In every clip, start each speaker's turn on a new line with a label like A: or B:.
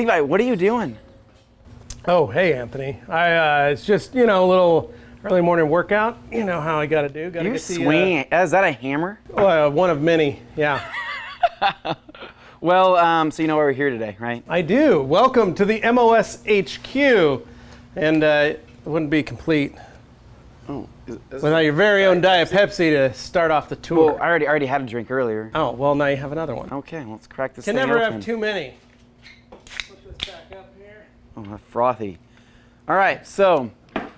A: Levi, what are you doing?
B: Oh, hey, Anthony. It's just, a little early morning workout. You know how I got to do. Got to
A: You
B: get
A: swing. Is that a hammer?
B: One of many, yeah.
A: Well, so you know why we're here today, right?
B: I do. Welcome to the M.O.S. HQ. And it wouldn't be complete without your very own Diet Pepsi to start off the tour.
A: Well, I already had a drink earlier.
B: Oh, well, now you have another one.
A: Okay, let's crack this
B: Can
A: thing
B: never
A: open.
B: have too many. Put this back up here.
A: Oh, frothy. All right, so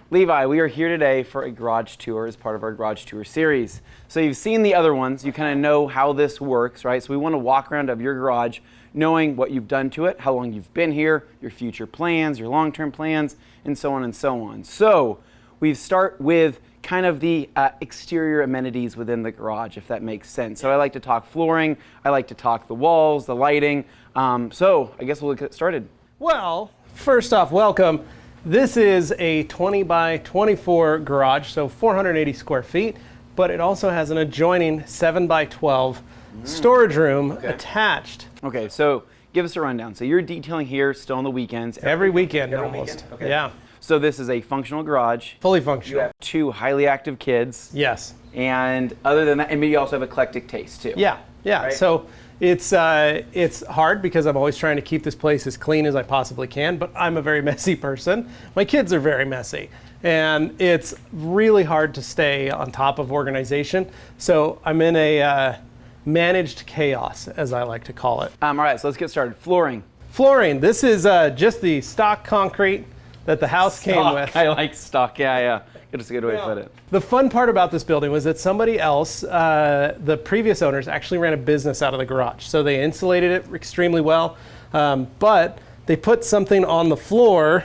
A: Levi, we are here today for a garage tour as part of our garage tour series. So you've seen the other ones, you kind of know how this works, right? So we want to walk around of your garage knowing what you've done to it, how long you've been here, your future plans, your long-term plans, and so on and so on. So we start with kind of the exterior amenities within the garage, if that makes sense. So I like to talk flooring, I like to talk the walls, the lighting. So I guess we'll get started.
B: Well, first off, welcome. This is a 20 by 24 garage, so 480 square feet, but it also has an adjoining 7 by 12 storage room attached.
A: Okay, so give us a rundown. So you're detailing here still on the weekends.
B: Every weekend almost.
A: Okay.
B: Yeah.
A: So this is a functional garage.
B: Fully functional.
A: You have 2 highly active kids.
B: Yes.
A: And other than that, and maybe you also have eclectic taste too.
B: Yeah.
A: Right?
B: So it's hard because I'm always trying to keep this place as clean as I possibly can, but I'm a very messy person. My kids are very messy. And it's really hard to stay on top of organization. So I'm in a managed chaos, as I like to call it.
A: All right, so let's get started. Flooring.
B: Flooring. This is just the stock concrete that the house came with.
A: I like stock. Yeah. It's a good way to put it.
B: The fun part about this building was that somebody else, the previous owners, actually ran a business out of the garage. So they insulated it extremely well, but they put something on the floor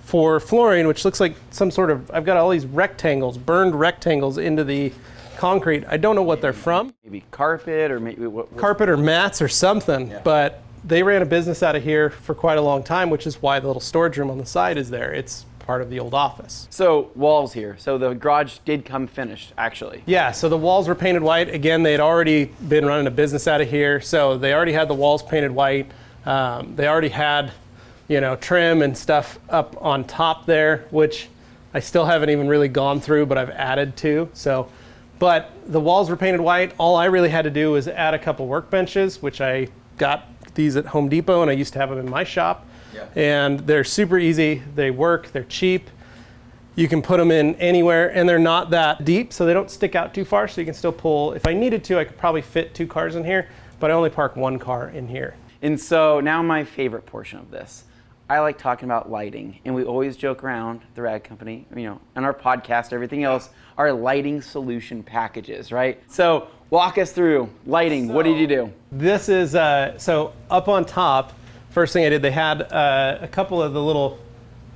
B: for flooring, which looks like some sort of, I've got all these rectangles, burned rectangles into the concrete. I don't know what they're from.
A: Maybe carpet or maybe what?
B: Carpet or mats or something, but they ran a business out of here for quite a long time, which is why the little storage room on the side is there. It's part of the old office.
A: So walls here. So the garage did come finished, actually.
B: Yeah, so the walls were painted white. Again, they had already been running a business out of here, so they already had the walls painted white. They already had, trim and stuff up on top there, which I still haven't even really gone through, but I've added to. But the walls were painted white. All I really had to do was add a couple workbenches, which I got these at Home Depot, and I used to have them in my shop. Yeah. And they're super easy. They work. They're cheap. You can put them in anywhere, and they're not that deep, so they don't stick out too far, so you can still pull. If I needed to, I could probably fit 2 cars in here, but I only park 1 car in here.
A: And so now my favorite portion of this. I like talking about lighting, and we always joke around the Rad Company, and our podcast, everything else, our lighting solution packages, right? So walk us through lighting. What did you do?
B: This is, so up on top, first thing I did, they had a couple of the little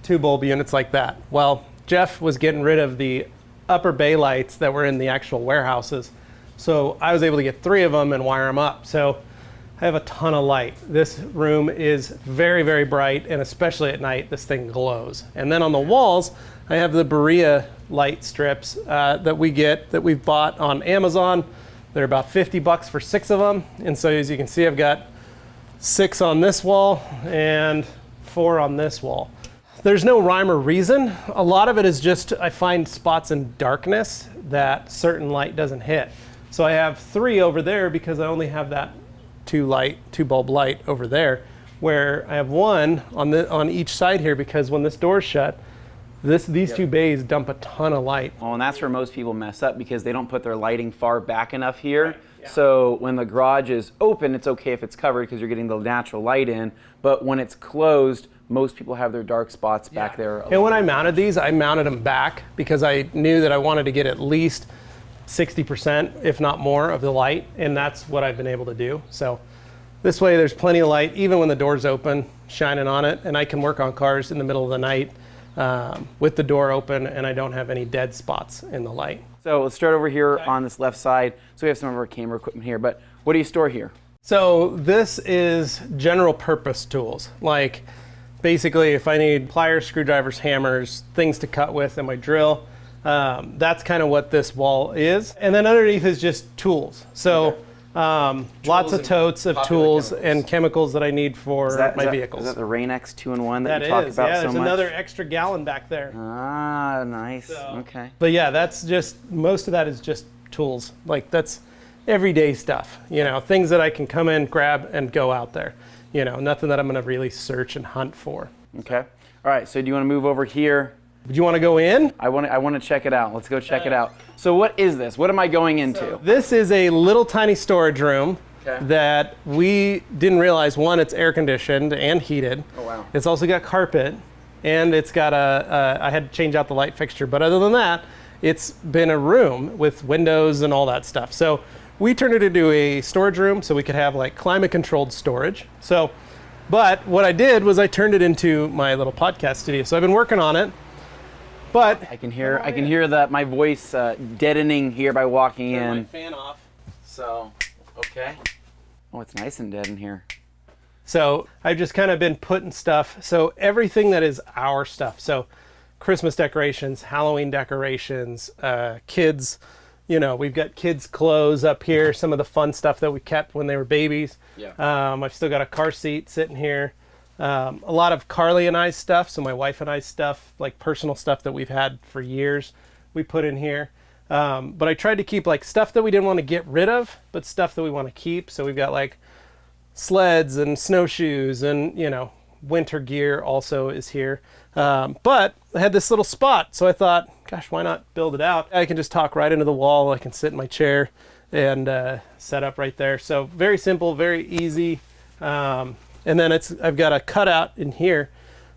B: 2 bulb units like that. Well, Jeff was getting rid of the upper bay lights that were in the actual warehouses. So I was able to get 3 of them and wire them up. So I have a ton of light. This room is very, very bright, and especially at night, this thing glows. And then on the walls, I have the Berea light strips that we've bought on Amazon. They're about $50 for 6 of them. And so as you can see, I've got 6 on this wall and 4 on this wall. There's no rhyme or reason. A lot of it is just I find spots in darkness that certain light doesn't hit. So I have 3 over there because I only have that 2 bulb light over there, where I have 1 on each side here because when this door's shut, these 2 bays dump a ton of light.
A: Well, and that's where most people mess up because they don't put their lighting far back enough here. Right. Yeah. So when the garage is open, it's okay if it's covered because you're getting the natural light in. But when it's closed, most people have their dark spots back there.
B: And when I mounted these, I mounted them back because I knew that I wanted to get at least 60%, if not more, of the light. And that's what I've been able to do. So this way there's plenty of light, even when the door's open, shining on it. And I can work on cars in the middle of the night with the door open, and I don't have any dead spots in the light.
A: So let's start over here on this left side. So we have some of our camera equipment here, but what do you store here?
B: So this is general purpose tools. Like basically if I need pliers, screwdrivers, hammers, things to cut with in my drill, that's kind of what this wall is. And then underneath is just tools. So Lots of totes of tools
A: chemicals.
B: and chemicals that I need for my vehicles.
A: Is that the Rain-X 2-in-1 that you
B: That
A: talk
B: is,
A: about
B: yeah,
A: so
B: there's
A: much?
B: another extra gallon back there.
A: Ah, nice. Okay.
B: But yeah, that's just, most of that is just tools. Like that's everyday stuff, you know, things that I can come in, grab, and go out there. You know, nothing that I'm gonna really search and hunt for.
A: Okay. All right, so do you wanna move over here?
B: Do you wanna go in?
A: I wanna check it out. Let's go check it out. So what is this? What am I going into?
B: This is a little tiny storage room that we didn't realize, one, it's air conditioned and heated.
A: Oh, wow.
B: It's also got carpet, and it's got I had to change out the light fixture, but other than that, it's been a room with windows and all that stuff. So we turned it into a storage room so we could have like climate controlled storage. So, but what I did was I turned it into my little podcast studio. So I've been working on it, but
A: I can hear that my voice deadening here by walking
B: turn my
A: in.
B: fan off.
A: So, okay. Oh, it's nice and dead in here.
B: So I've just kind of been putting stuff. So everything that is our stuff. So Christmas decorations, Halloween decorations, kids, you know, we've got kids' clothes up here, some of the fun stuff that we kept when they were babies.
A: Yeah.
B: I've still got a car seat sitting here. A lot of Carly and I's stuff, so my wife and I's stuff, like personal stuff that we've had for years, we put in here. But I tried to keep like stuff that we didn't want to get rid of, but stuff that we want to keep. So we've got like sleds and snowshoes and, you know, winter gear also is here. But I had this little spot, so I thought, gosh, why not build it out? I can just talk right into the wall. I can sit in my chair and set up right there. So very simple, very easy. And then I've got a cutout in here.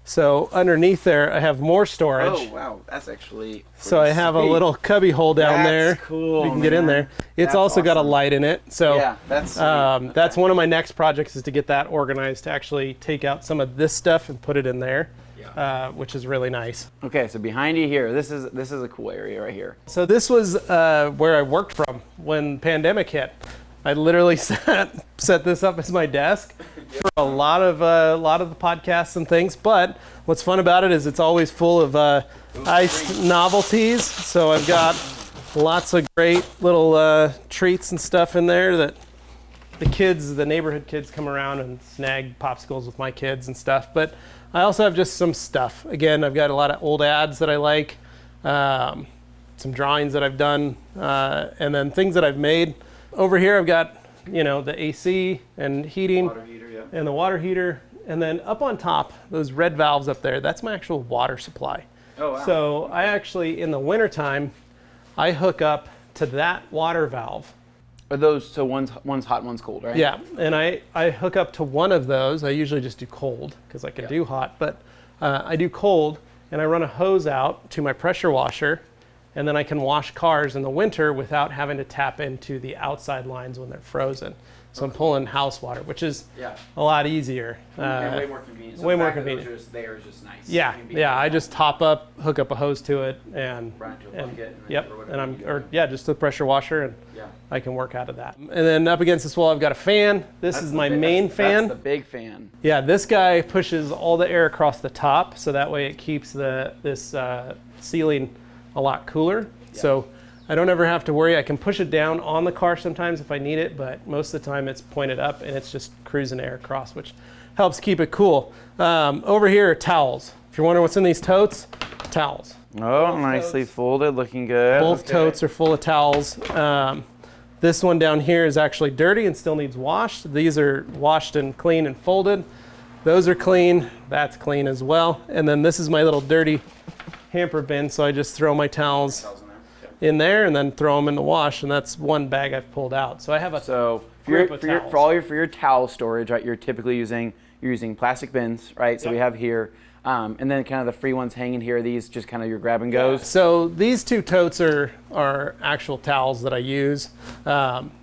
B: So underneath there, I have more storage.
A: Oh, wow. That's actually
B: So I have a little cubby hole down there.
A: Cool.
B: You can get in there. It's
A: That's
B: also got a
A: awesome.
B: light in it. So
A: Yeah, that's sweet.
B: that's one of my next projects, is to get that organized, to actually take out some of this stuff and put it in there, which is really nice.
A: Okay, so behind you here, this is a cool area right here.
B: So this was where I worked from when pandemic hit. I literally set this up as my desk for a lot of the podcasts and things. But what's fun about it is it's always full of ice novelties. So I've got lots of great little treats and stuff in there that the neighborhood kids come around and snag popsicles with my kids and stuff. But I also have just some stuff. Again, I've got a lot of old ads that I like, some drawings that I've done, and then things that I've made. Over here I've got, you know, the AC and heating,
A: Water heater, yeah.
B: and the water heater. And then up on top, those red valves up there, that's my actual water supply.
A: Oh, wow.
B: So I actually, in the wintertime, I hook up to that water valve.
A: Are those, so one's hot, one's cold, right?
B: Yeah, and I hook up to one of those. I usually just do cold because I can do hot, but I do cold, and I run a hose out to my pressure washer, and then I can wash cars in the winter without having to tap into the outside lines when they're frozen. So I'm pulling house water, which is a lot easier.
A: And way more convenient. So
B: way
A: the
B: more
A: fact that
B: convenient.
A: those are just there is just nice.
B: Yeah, yeah. I just top up, hook up a hose to it, and
A: Run it to a bucket and then
B: yep,
A: or whatever
B: and
A: you do.
B: just the pressure washer, and
A: Yeah.
B: I can work out of that. And then up against this wall, I've got a fan. This is my main fan.
A: That's the big fan.
B: Yeah, this guy pushes all the air across the top, so that way it keeps this ceiling a lot cooler. So I don't ever have to worry. I can push it down on the car sometimes if I need it, but most of the time it's pointed up and it's just cruising air across, which helps keep it cool. Over here are towels. If you're wondering what's in these totes, towels.
A: Oh, nicely folded, looking good.
B: Both totes are full of towels. This one down here is actually dirty and still needs washed. These are washed and clean and folded. Those are clean. That's clean as well. And then this is my little dirty hamper bin, so I just throw my towels in there and then throw them in the wash, and that's one bag I've pulled out. So I have a group of towels.
A: For your towel storage, right? You're typically using plastic bins, right? So we have here, and then kind of the free ones hanging here. These just kind of your grab and goes.
B: So these two totes are actual towels that I use.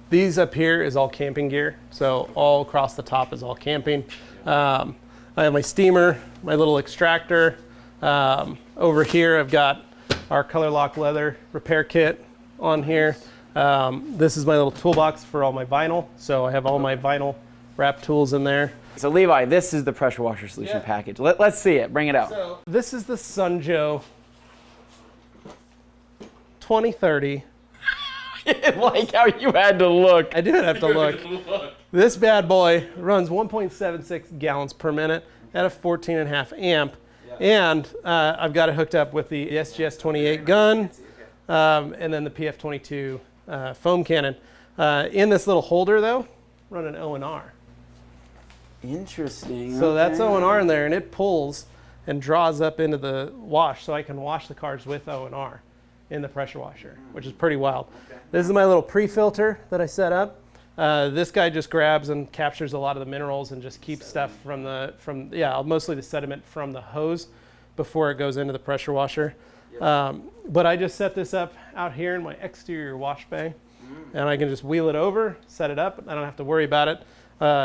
B: These up here is all camping gear. So all across the top is all camping. I have my steamer, my little extractor. Over here I've got our Color Lock leather repair kit on here. This is my little toolbox for all my vinyl. So I have all my vinyl wrap tools in there.
A: So Levi, this is the pressure washer solution package. Let's see it. Bring it out.
B: So this is the Sunjoe 2030
A: did like how you had to look.
B: I did have to look. This bad boy runs 1.76 gallons per minute at a 14.5 amp. And I've got it hooked up with the SGS-28 gun and then the PF-22 foam cannon. In this little holder, though, run an O&R.
A: Interesting.
B: So that's O&R in there, and it pulls and draws up into the wash, so I can wash the cars with O&R in the pressure washer, which is pretty wild. Okay. This is my little pre-filter that I set up. This guy just grabs and captures a lot of the minerals and just keeps stuff mostly the sediment from the hose before it goes into the pressure washer. Yep. But I just set this up out here in my exterior wash bay, and I can just wheel it over, set it up. I don't have to worry about it.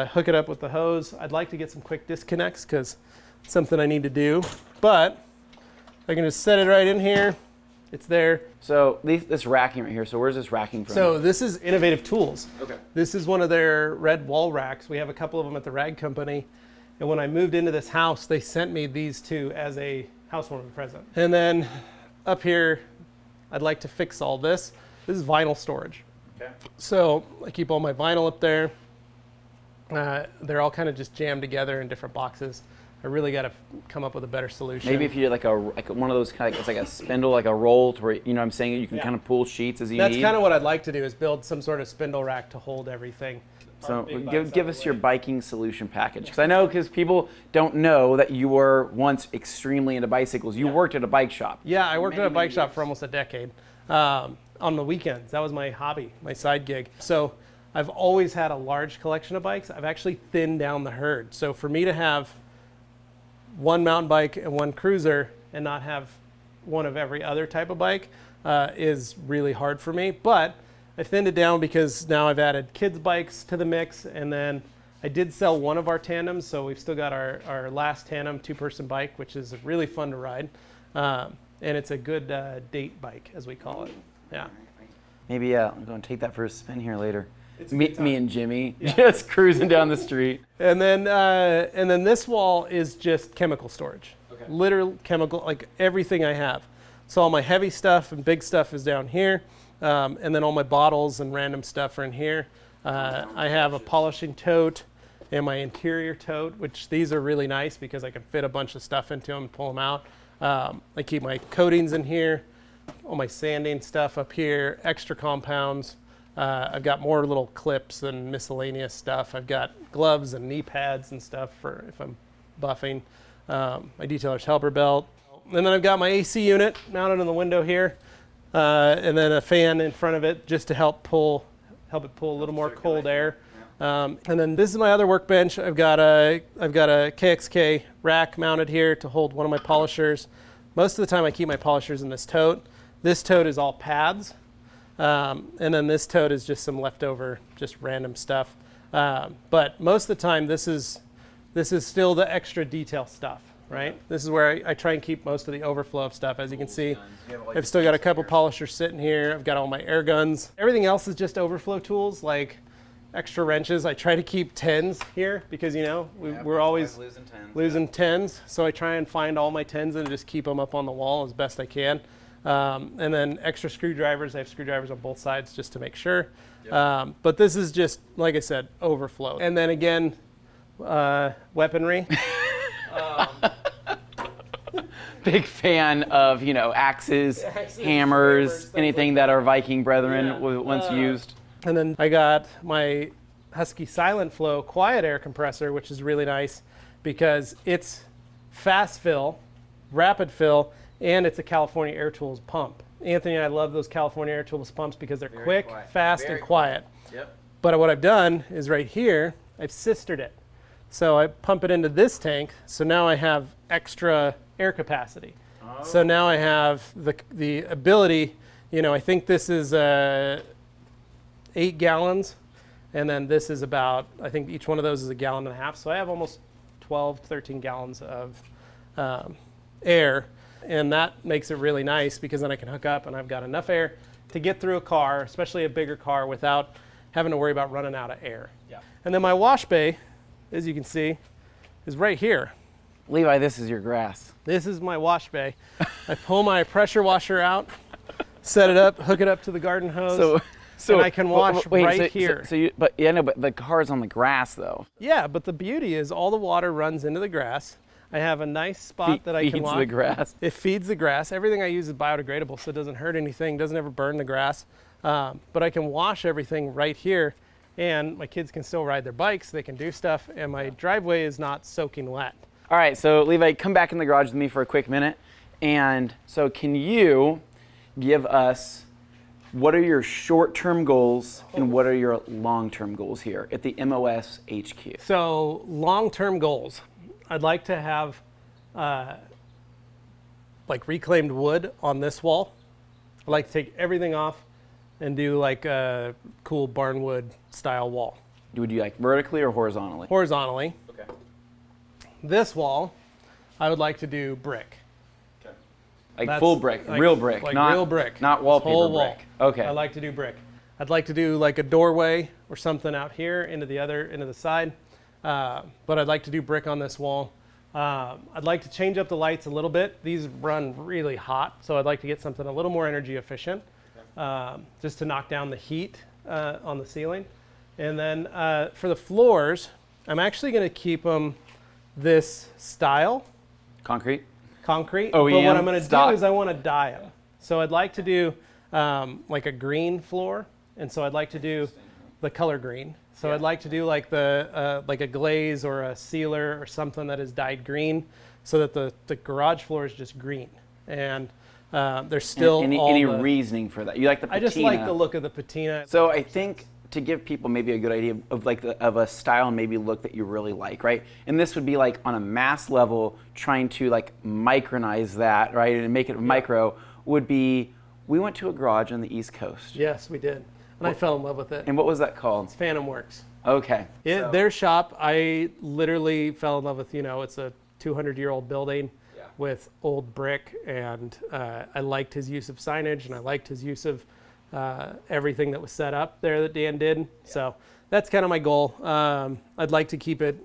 B: Hook it up with the hose. I'd like to get some quick disconnects because it's something I need to do, but I can just set it right in here. It's there.
A: So this racking right here, so where's this racking from?
B: So this is Innovative Tools.
A: Okay.
B: This is one of their red wall racks. We have a couple of them at the rag company. And when I moved into this house, they sent me these two as a housewarming present. And then up here, I'd like to fix all this. This is vinyl storage. Okay. So I keep all my vinyl up there. They're all kind of just jammed together in different boxes. I really got to come up with a better solution.
A: Maybe if you did like one of those kind of, it's like a spindle, like a roll, to where, you know what I'm saying, you can kind of pull sheets as you need.
B: That's kind of what I'd like to do, is build some sort of spindle rack to hold everything.
A: So give us your biking solution package. Because people don't know that you were once extremely into bicycles. You worked at a bike shop.
B: Yeah, I worked at a bike shop for almost a decade. On the weekends, that was my hobby, my side gig. So I've always had a large collection of bikes. I've actually thinned down the herd. So for me to have one mountain bike and one cruiser and not have one of every other type of bike is really hard for me. But I thinned it down because now I've added kids' bikes to the mix, and then I did sell one of our tandems, so we've still got our last tandem two-person bike, which is really fun to ride, and it's a good date bike, as we call it. Yeah.
A: Maybe I'm going to take that for a spin here later. Me and Jimmy just cruising down the street.
B: And then this wall is just chemical storage. Okay. Literal chemical, like everything I have. So all my heavy stuff and big stuff is down here. And then all my bottles and random stuff are in here. I have a polishing tote and my interior tote, which these are really nice because I can fit a bunch of stuff into them and pull them out. I keep my coatings in here, all my sanding stuff up here, extra compounds. I've got more little clips and miscellaneous stuff. I've got gloves and knee pads and stuff for if I'm buffing. My detailer's helper belt. And then I've got my AC unit mounted in the window here. And then a fan in front of it just to help it pull a little more cold air. And then this is my other workbench. I've got a KXK rack mounted here to hold one of my polishers. Most of the time I keep my polishers in this tote. This tote is all pads. And then this tote is just some leftover, just random stuff. But most of the time this is still the extra detail stuff. Right? This is where I try and keep most of the overflow of stuff. As you can see, I've still got a couple polishers sitting here. I've got all my air guns. Everything else is just overflow tools, like extra wrenches. I try to keep tens here because, we're always losing tens. So I try and find all my tens and just keep them up on the wall as best I can. And then extra screwdrivers. I have screwdrivers on both sides just to make sure. Yep. But this is just, like I said, overflow. And then again, weaponry.
A: Big fan of, axes, hammers, anything that our Viking brethren once used.
B: And then I got my Husky Silent Flow quiet air compressor, which is really nice because it's fast fill, rapid fill, and it's a California Air Tools pump. Anthony and I love those California Air Tools pumps because they're quick, fast, and quiet. Yep. But what I've done is right here, I've sistered it. So I pump it into this tank, so now I have extra air capacity. Oh. So now I have the ability, I think this is 8 gallons, and then this is about, I think each one of those is 1.5 gallons. So I have almost 12, 13 gallons of air, and that makes it really nice because then I can hook up and I've got enough air to get through a car, especially a bigger car, without having to worry about running out of air. Yeah. And then my wash bay, as you can see, is right here.
A: Levi, this is your grass.
B: This is my wash bay. I pull my pressure washer out, set it up, hook it up to the garden hose. and I can wash right here.
A: But the car's on the grass though.
B: Yeah, but the beauty is all the water runs into the grass. I have a nice spot that I can wash.
A: Feeds the grass.
B: It feeds the grass. Everything I use is biodegradable, so it doesn't hurt anything, doesn't ever burn the grass. But I can wash everything right here, and my kids can still ride their bikes, they can do stuff, and my driveway is not soaking wet.
A: All right, so Levi, come back in the garage with me for a quick minute. And so can you give us, what are your short-term goals and what are your long-term goals here at the M.O.S. HQ?
B: So long-term goals. I'd like to have like reclaimed wood on this wall. I'd like to take everything off and do like a cool barnwood style wall.
A: Would you like vertically or horizontally?
B: Horizontally.
A: Okay.
B: This wall, I would like to do brick.
A: Okay. Like full brick,
B: like,
A: real brick,
B: like
A: not
B: real brick,
A: not wallpaper
B: whole
A: brick.
B: Wall.
A: Okay.
B: I like to do brick. I'd like to do like a doorway or something out here into the side. But I'd like to do brick on this wall. I'd like to change up the lights a little bit. These run really hot, so I'd like to get something a little more energy efficient, just to knock down the heat on the ceiling. And then for the floors, I'm actually going to keep them this style.
A: Concrete?
B: Concrete.
A: OEM
B: but what I'm going to
A: stock.
B: do is I want to dye them. So I'd like to do like a green floor, and so I'd like to do the color green. So I'd like to do like like a glaze or a sealer or something that is dyed green, so that the garage floor is just green. And there's still
A: any reasoning for that? You like the patina?
B: I just like the look of the patina.
A: So I think to give people maybe a good idea of like of a style and maybe look that you really like, right? And this would be like on a mass level, trying to like micronize that, right, and make it micro. Would be, we went to a garage on the East Coast.
B: Yes, we did. And I fell in love with it.
A: And what was that called?
B: It's Phantom Works.
A: Okay.
B: Their shop, I literally fell in love with. It's a 200-year-old building with old brick, and I liked his use of signage, and I liked his use of everything that was set up there that Dan did. Yeah. So that's kind of my goal. I'd like to keep it,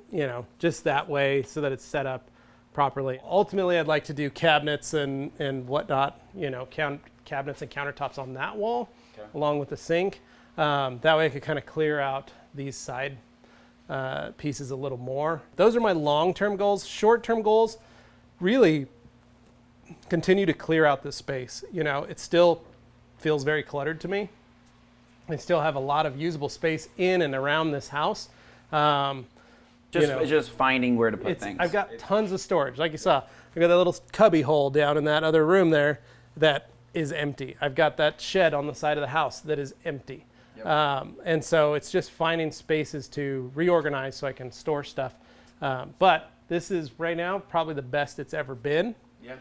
B: just that way so that it's set up properly. Ultimately, I'd like to do cabinets and whatnot, cabinets and countertops on that wall, along with the sink. That way I could kind of clear out these side pieces a little more. Those are my long-term goals. Short-term goals, really continue to clear out this space. It still feels very cluttered to me. I still have a lot of usable space in and around this house.
A: Just finding where to put things.
B: I've got tons of storage. Like you saw, I've got that little cubby hole down in that other room there that is empty. I've got that shed on the side of the house that is empty. Yep. And so it's just finding spaces to reorganize so I can store stuff. But this is right now probably the best it's ever been,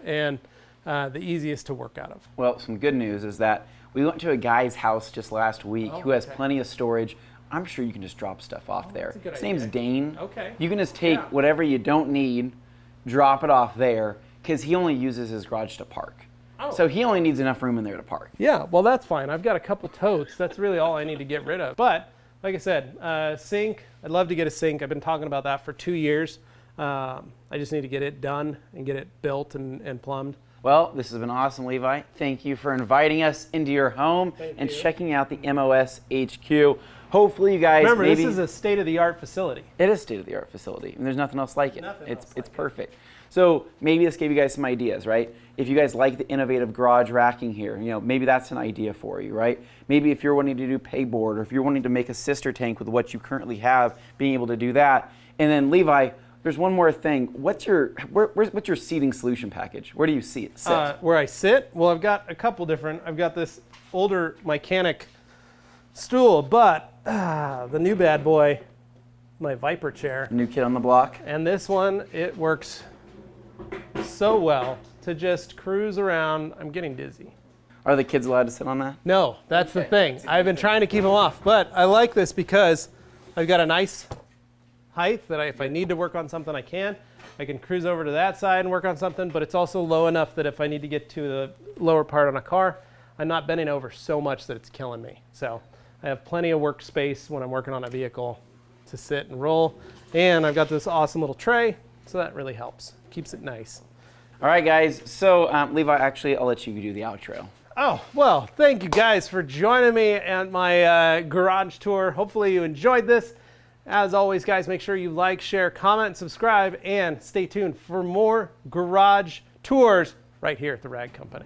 B: and the easiest to work out of.
A: Well, some good news is that we went to a guy's house just last week who has plenty of storage. I'm sure you can just drop stuff off there. His name's Dane.
B: Okay.
A: You can just take whatever you don't need, drop it off there, because he only uses his garage to park. So he only needs enough room in there to park.
B: Yeah, well, that's fine. I've got a couple totes. That's really all I need to get rid of. But like I said, sink. I'd love to get a sink. I've been talking about that for 2 years. I just need to get it done and get it built and plumbed.
A: Well, this has been awesome, Levi. Thank you for inviting us into your home and checking out the M.O.S. HQ. Hopefully you guys
B: remember, this is a state-of-the-art facility.
A: It is a state-of-the-art facility, and there's nothing else like it. It's perfect. So maybe this gave you guys some ideas, right? If you guys like the innovative garage racking here, maybe that's an idea for you, right? Maybe if you're wanting to do payboard, or if you're wanting to make a sister tank with what you currently have, being able to do that. And then Levi, there's one more thing. What's your seating solution package? Where do you sit?
B: Where I sit? Well, I've got a couple different. I've got this older mechanic stool, but the new bad boy, my Viper chair.
A: New kid on the block.
B: And this one, it works so well to just cruise around. I'm getting dizzy.
A: Are the kids allowed to sit on that?
B: No, that's the thing. I've been trying to keep them off, but I like this because I've got a nice height that if I need to work on something, I can. I can cruise over to that side and work on something, but it's also low enough that if I need to get to the lower part on a car, I'm not bending over so much that it's killing me. So I have plenty of workspace when I'm working on a vehicle to sit and roll. And I've got this awesome little tray, so that really helps. Keeps it nice.
A: All right, guys. So, Levi, actually, I'll let you do the outro.
B: Oh, well, thank you guys for joining me at my garage tour. Hopefully you enjoyed this. As always, guys, make sure you like, share, comment, subscribe, and stay tuned for more garage tours right here at the Rag Company.